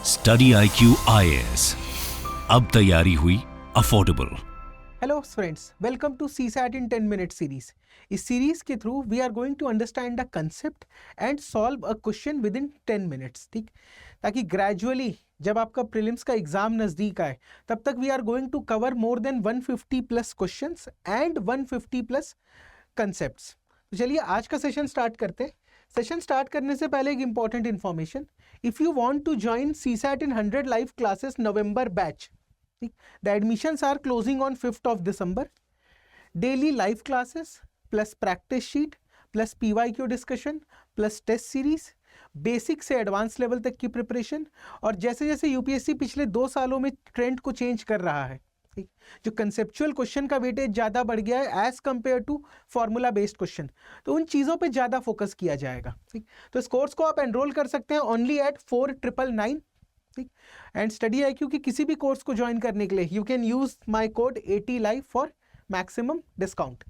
Study IQ IAS, अब तैयारी हुई affordable. Hello friends, welcome to CSAT in 10 minute series. इस सीरीज के through we are going to understand the concept and solve a question within 10 minutes, ठीक, ताकि gradually जब आपका prelims का एग्जाम नजदीक आए तब तक we are going to cover more than 150 plus questions and 150 plus concepts. तो चलिए आज का सेशन स्टार्ट करते हैं। सेशन स्टार्ट करने से पहले एक important information, if you want to join CSAT in 100 live classes November batch, the admissions are closing on 5th of December. Daily live classes plus practice sheet plus PYQ discussion plus test series, basic से advance level तक की preparation. और जैसे जैसे UPSC पिछले 2 सालों में trend को चेंज कर रहा है, ठीक, जो कंसेप्चुअल क्वेश्चन का वेटेज ज़्यादा बढ़ गया है as compare to formula based question, तो उन चीज़ों पे ज़्यादा फोकस किया जाएगा, ठीक। तो इस कोर्स को आप एनरोल कर सकते हैं ओनली एट 4999, ठीक। एंड स्टडी IQ की किसी भी कोर्स को ज्वाइन करने के लिए you can use my code 80 live for maximum discount.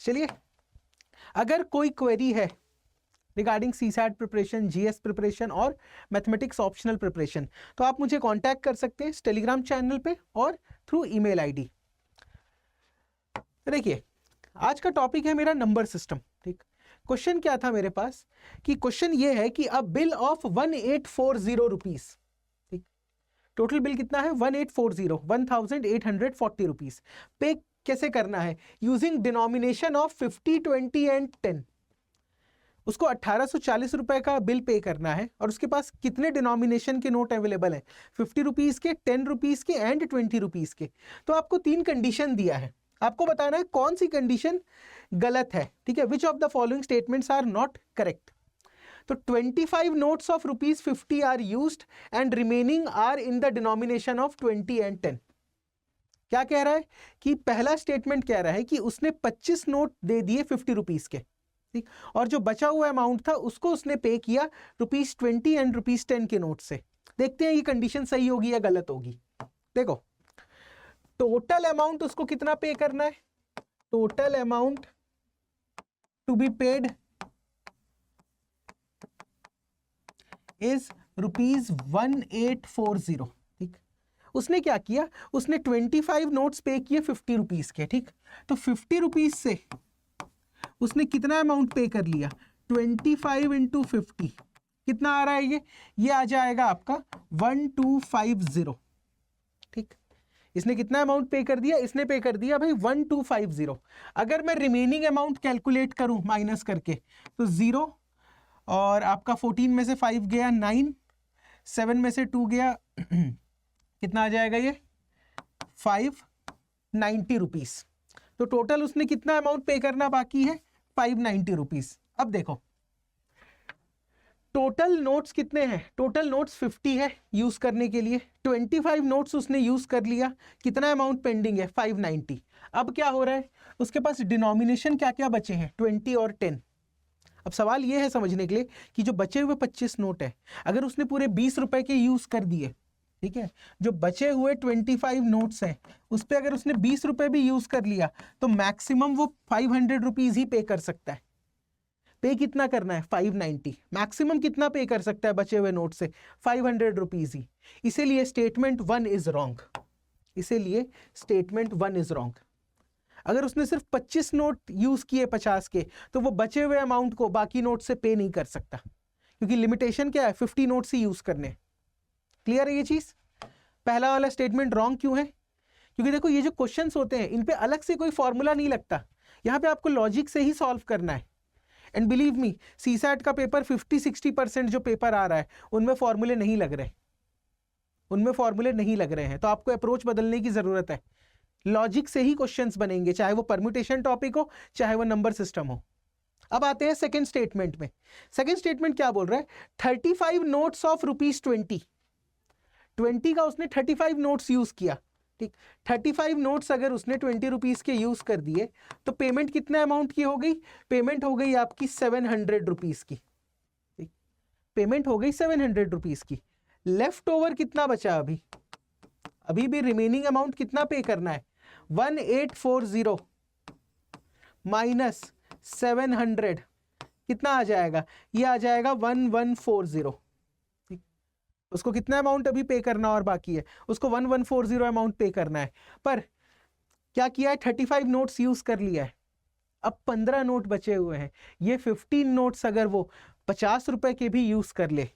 चलिए, अगर कोई क्वेरी है regarding CSAT preparation, GS preparation और मैथमेटिक्स ऑप्शनल प्रिपरेशन, तो आप मुझे कांटेक्ट कर सकते हैं टेलीग्राम चैनल पे और थ्रू ईमेल ID। देखिए, आज का टॉपिक है मेरा नंबर सिस्टम, ठीक। क्वेश्चन क्या था मेरे पास कि क्वेश्चन ये है कि अ बिल ऑफ 1840 रुपीज, ठीक, टोटल बिल कितना है 1840 रुपीज, पे कैसे करना है यूजिंग डिनोमिनेशन ऑफ 50, 20 एंड 10। उसको 1840 रुपए का बिल पे करना है और उसके पास कितने डिनोमिनेशन के नोट अवेलेबल है, 50 रुपीज के, 10 रुपीज के एंड 20 रुपीज के। तो आपको 3 कंडीशन दिया है, आपको बताना है कौन सी कंडीशन गलत है, ठीक है। Which of the following statements are not correct. तो 25 notes of ₹50 are used and remaining are in the denomination of 20 and 10। क्या कह रहा है कि पहला स्टेटमेंट कह रहा है कि उसने 25 नोट दे दिए 50 रुपीज के, ठीक, और जो बचा हुआ अमाउंट था उसको उसने पे किया ₹20 एंड ₹10 के नोट से। देखते हैं ये कंडीशन सही होगी या गलत होगी। देखो, टोटल अमाउंट उसको कितना पे करना है, total amount to be paid is ₹1840, ठीक। उसने क्या किया, उसने 25 नोट्स पे किए 50 रुपीज के, ठीक। तो 50 रुपीज से उसने कितना अमाउंट पे कर लिया, 25 इंटू 50 कितना आ रहा है, ये आ जाएगा आपका 1250, ठीक। इसने कितना अमाउंट पे कर दिया, इसने पे कर दिया भाई 1250। अगर मैं रिमेनिंग अमाउंट कैलकुलेट करूं माइनस करके तो 0, और आपका 14 में से 5 गया 9, 7 में से 2 गया कितना आ जाएगा ये 590 रुपीज। तो टोटल उसने कितना अमाउंट पे करना बाकी है 590 रुपीज। अब देखो टोटल नोट्स कितने हैं, टोटल नोट्स 50 है यूज करने के लिए, 25 नोट्स उसने यूज कर लिया, कितना अमाउंट पेंडिंग है 590। अब क्या हो रहा है, उसके पास डिनोमिनेशन क्या क्या बचे हैं 20 और 10। अब सवाल ये है समझने के लिए कि जो बचे हुए 25 नोट है, अगर उसने पूरे 20 रुपए के यूज कर दिए, ठीक है, जो बचे हुए 25 नोट्स हैं उस पर अगर उसने 20 रुपए भी यूज कर लिया तो मैक्सिमम वो 500 रुपीज ही पे कर सकता है। पे कितना करना है 590, मैक्सिमम कितना पे कर सकता है बचे हुए नोट से 500 रुपीज ही। इसीलिए स्टेटमेंट 1 इज रॉन्ग, इसीलिए स्टेटमेंट 1 इज रॉन्ग। अगर उसने सिर्फ 25 नोट यूज किए 50 के तो वो बचे हुए अमाउंट को बाकी नोट से पे नहीं कर सकता, क्योंकि लिमिटेशन क्या है 50 नोट्स ही यूज करने। क्लियर है ये चीज। पहला वाला स्टेटमेंट रॉन्ग क्यों है, क्योंकि देखो ये जो क्वेश्चंस होते हैं इन पे अलग से कोई फॉर्मूला नहीं लगता, यहाँ पे आपको लॉजिक से ही सॉल्व करना है। एंड बिलीव मी, CSAT का पेपर 50-60% जो पेपर आ रहा है उनमें फॉर्मूले नहीं लग रहे, उनमें फॉर्मूले नहीं लग रहे हैं। तो आपको अप्रोच बदलने की जरूरत है, लॉजिक से ही क्वेश्चंस बनेंगे, चाहे वो परम्यूटेशन टॉपिक हो चाहे वो नंबर सिस्टम हो। अब आते हैं सेकंड स्टेटमेंट में। सेकंड स्टेटमेंट क्या बोल रहा है, 35 नोट्स ऑफ ₹20 का उसने 35 नोट्स यूज किया, ठीक। 35 नोट्स अगर उसने 20 रुपीज के यूज कर दिए तो पेमेंट कितना अमाउंट की हो गई, पेमेंट हो गई आपकी 700 रुपीज की, ठीक। पेमेंट हो गई 700 रुपीज की। लेफ्ट ओवर कितना बचा, अभी भी रिमेनिंग अमाउंट कितना पे करना है 1840 माइनस 700 कितना आ जाएगा, ये आ जाएगा 1140, ठीक। उसको कितना अमाउंट अभी पे करना और बाकी है, उसको 1140 अमाउंट पे करना है। पर क्या किया है, 35 नोट्स यूज कर लिया है, अब 15 नोट बचे हुए हैं। ये 15 नोट्स अगर वो 50 रुपए के भी यूज कर ले,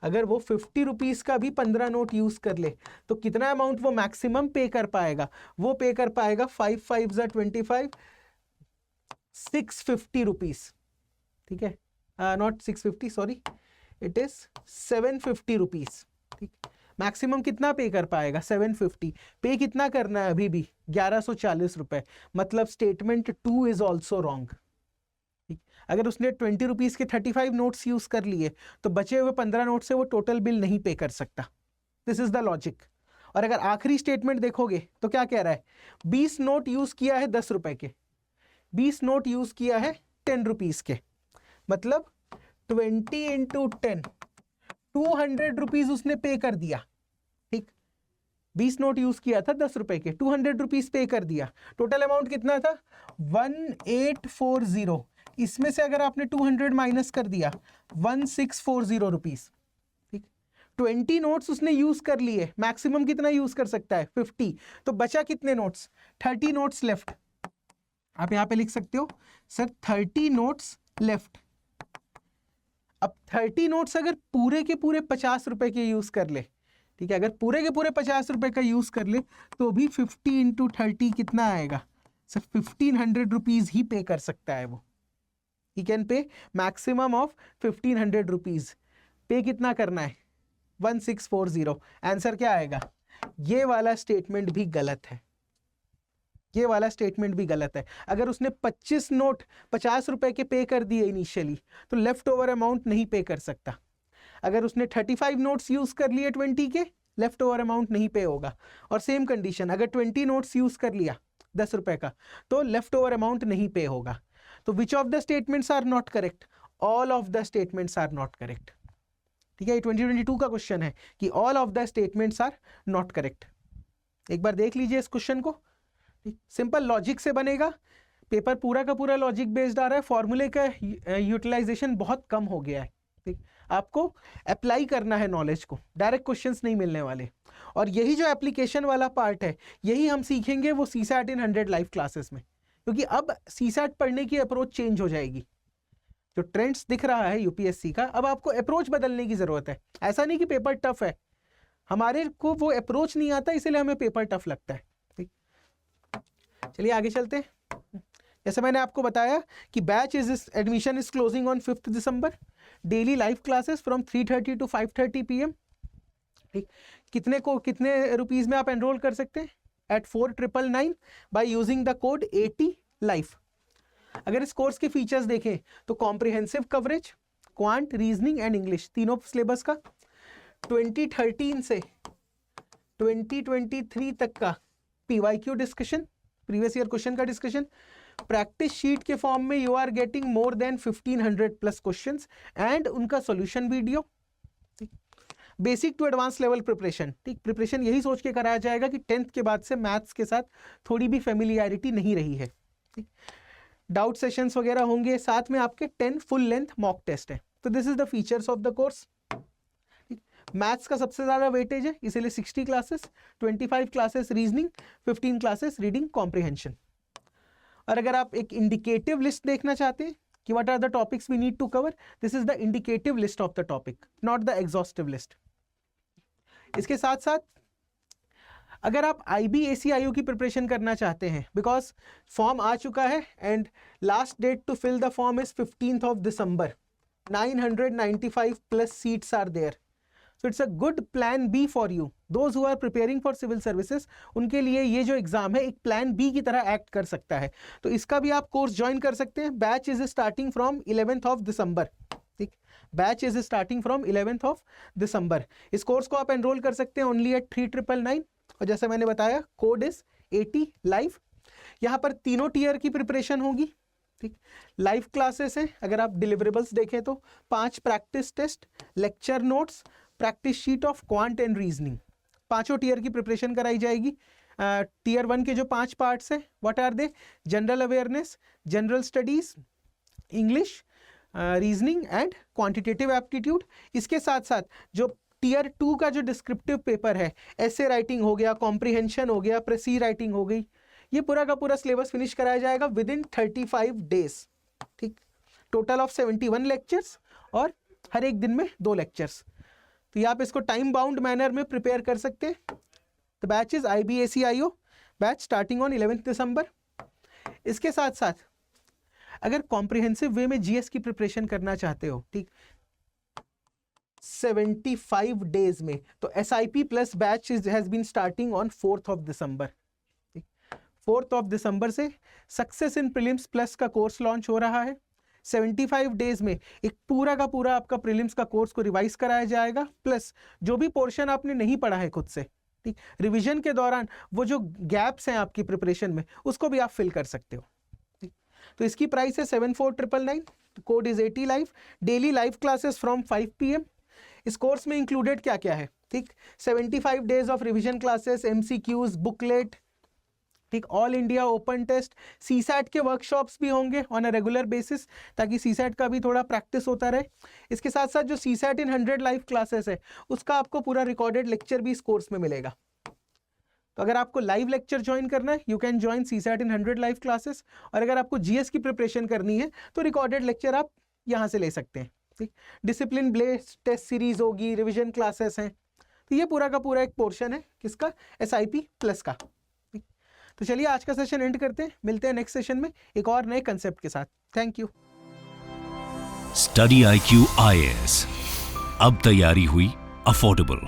अगर वो 50 रुपीज का भी 15 नोट यूज कर ले, तो कितना अमाउंट वो मैक्सिमम पे कर पाएगा, वो पे कर पाएगा 5 5 25 650 रुपीज। ठीक है, not 650, sorry, it is 750 rupees. ठीक, मैक्सिमम कितना पे कर पाएगा, 750। पे कितना करना है अभी भी, 1140 रुपए। मतलब स्टेटमेंट 2 इज ऑल्सो रॉन्ग। अगर उसने 20 रुपीज के 35 नोट्स यूज कर लिए, तो बचे हुए 15 नोट से वो टोटल बिल नहीं पे कर सकता। This is the logic. और अगर आखिरी स्टेटमेंट देखोगे तो क्या कह रहा है, 20 नोट यूज किया है 10 रुपए के, 20 नोट यूज किया है 10 रुपीज के, मतलब 20 इंटू 10, 200 रुपीज उसने पे कर दिया। ठीक, 20 नोट यूज किया था 10 रुपए के, 200 रुपीज पे कर दिया। टोटल अमाउंट कितना था, 1840। इसमें से अगर आपने 200 माइनस कर दिया, 1640 रुपीज। ठीक, 20 नोट्स उसने यूज कर लिए, मैक्सिमम कितना यूज कर सकता है, 50। तो बचा कितने नोट्स, 30 नोट्स लेफ्ट। आप यहां पे लिख सकते हो सर 30 नोट्स लेफ्ट। अब 30 नोट्स अगर पूरे के पूरे 50 रुपए के यूज कर ले, ठीक है, अगर पूरे के पूरे 50 रुपए का यूज कर ले, तो भी 50 इंटू 30 कितना आएगा सर, 1500 रुपीज ही पे कर सकता है वो। He can pay maximum of 1500 rupees. पे कितना करना है, 1640। आंसर क्या आएगा, ये वाला स्टेटमेंट भी गलत है, ये वाला स्टेटमेंट भी गलत है। अगर उसने 25 नोट 50 रुपए के पे कर दिए इनिशियली, तो लेफ्ट ओवर अमाउंट नहीं पे कर सकता। अगर उसने 35 नोट्स यूज कर लिए 20 के, लेफ्ट ओवर अमाउंट नहीं पे होगा। और सेम कंडीशन, अगर 20 नोट्स यूज कर लिया 10 रुपए का, तो लेफ्ट ओवर अमाउंट नहीं पे होगा। तो which of the statements are not correct, all of the statements are not correct. ठीक है, ये 2022 का क्वेश्चन है कि all of the statements are not correct. एक बार देख लीजिए इस क्वेश्चन को, सिंपल लॉजिक से बनेगा, पेपर पूरा का पूरा लॉजिक बेस्ड आ रहा है, फॉर्मूले का यूटिलाइजेशन बहुत कम हो गया है। ठीक, आपको अप्लाई करना है नॉलेज को, डायरेक्ट क्वेश्चंस नहीं मिलने वाले। और यही जो एप्लीकेशन वाला पार्ट है, यही हम सीखेंगे वो CSAT in 100 लाइव क्लासेस में, क्योंकि अब CSAT पढ़ने की अप्रोच चेंज हो जाएगी। जो ट्रेंड्स दिख रहा है यूपीएससी का, अब आपको अप्रोच बदलने की जरूरत है। ऐसा नहीं कि पेपर टफ है, हमारे को वो अप्रोच नहीं आता, इसलिए हमें पेपर टफ लगता है। ठीक, चलिए आगे चलते हैं। जैसे मैंने आपको बताया कि batch admission is closing on 5 December. Daily live classes from 3:30 to 5:30 PM। ठीक, कितने रुपीज में आप एनरोल कर सकते हैं, at 4999 by using the code 80 life. अगर इस कोर्स के फीचर्स देखें तो comprehensive coverage, quant, reasoning and English, तीनों सिलेबस का 2013 से 2023 तक का PYQ discussion, previous year question का डिस्कशन, प्रैक्टिस शीट के फॉर्म में you are getting more than 1500 plus questions and उनका solution video. Basic to advance level preparation. ठीक, प्रिपरेशन यही सोच के कराया जाएगा कि 10th के बाद से मैथ्स के साथ थोड़ी भी फेमिलियरिटी नहीं रही है। ठीक, डाउट सेशंस वगैरह होंगे, साथ में आपके 10 फुल लेंथ मॉक टेस्ट है। तो this is the features of the course. Maths का सबसे ज्यादा वेटेज है, इसीलिए 60 classes, 25 classes reasoning, 15 classes reading comprehension. और अगर आप एक इंडिकेटिव लिस्ट देखना चाहते हैं कि what are the topics we need to cover, this is the indicative list of the topic, not the exhaustive list. इसके साथ साथ अगर आप IB/ACIU की प्रिपरेशन करना चाहते हैं, बिकॉज फॉर्म आ चुका है and last date to fill the form is 15th December, 995 plus seats are there. So it's a good plan B for you. Those who are preparing for civil services, उनके लिए ये जो exam है एक plan B की तरह act कर सकता है। तो इसका भी आप कोर्स ज्वाइन कर सकते हैं। Batch is starting from 11th December। ठीक, batch is starting from 11th December। इस कोर्स को आप एनरोल कर सकते हैं ओनली एट 3999। और जैसे मैंने बताया, कोड इज 80 लाइव। यहाँ पर तीनों टीयर की प्रिपरेशन होगी। ठीक, लाइव क्लासेस हैं। अगर आप डिलीवरेबल्स देखें तो 5 practice test, lecture notes, practice sheet of quant and reasoning, पांचों टीयर की प्रिपरेशन कराई जाएगी। टीयर 1 के जो 5 पार्ट्स हैं, what are they, general awareness, general studies, English, reasoning and quantitative aptitude. इसके साथ साथ जो टीयर 2 का जो डिस्क्रिप्टिव पेपर है, ऐसे राइटिंग हो गया, कॉम्प्रिहेंशन हो गया, प्रेसी राइटिंग हो गई, ये पूरा का पूरा सिलेबस फिनिश कराया जाएगा विद इन 35 डेज। ठीक, टोटल ऑफ 71 लेक्चर्स और हर एक दिन में 2 लेक्चर्स। तो ये आप इसको टाइम बाउंड मैनर में प्रिपेयर कर सकते हैं। The batch is IBACIO batch starting on 11 दिसंबर। इसके साथ साथ अगर कॉम्प्रिहेंसिव वे में जीएस की प्रिपरेशन करना चाहते हो, ठीक, 75 डेज में, तो SIP plus batch has been starting on 4th of December. 4th of December से सक्सेस इन प्रीलिम्स प्लस का कोर्स लॉन्च हो रहा है। 75 डेज में एक पूरा का पूरा आपका प्रीलिम्स का कोर्स को रिवाइज कराया जाएगा, प्लस जो भी पोर्शन आपने नहीं पढ़ा है खुद से, ठीक, रिवीजन के दौरान वो जो गैप्स हैं आपकी प्रिपरेशन में, उसको भी आप फिल कर सकते हो। ठीक, तो इसकी प्राइस है 74,999, code is 80 live, daily live classes from 5 PM। इस कोर्स में इंक्लूडेड क्या क्या है, ठीक, 75 days of revision classes, MCQs, booklet, ठीक, all India open test, CSAT के वर्कशॉप्स भी होंगे ऑन अ रेगुलर बेसिस, ताकि CSAT का भी थोड़ा प्रैक्टिस होता रहे। इसके साथ साथ जो CSAT इन 100 लाइव क्लासेस है, उसका आपको पूरा रिकॉर्डेड लेक्चर भी इस कोर्स में मिलेगा। तो अगर आपको लाइव लेक्चर ज्वाइन करना है, you can join CSAT in 100 live classes, और अगर आपको GS की प्रिपरेशन करनी है तो रिकॉर्डेड लेक्चर आप यहाँ से ले सकते हैं। ठीक, डिसिप्लिन बेस्ड टेस्ट सीरीज होगी, रिविजन क्लासेस हैं, तो ये पूरा का पूरा एक पोर्शन है किसका, SIP प्लस का। तो चलिए आज का सेशन एंड करते हैं, मिलते हैं नेक्स्ट सेशन में एक और नए कंसेप्ट के साथ। Thank you. Study IQ IAS, अब तैयारी हुई अफोर्डेबल।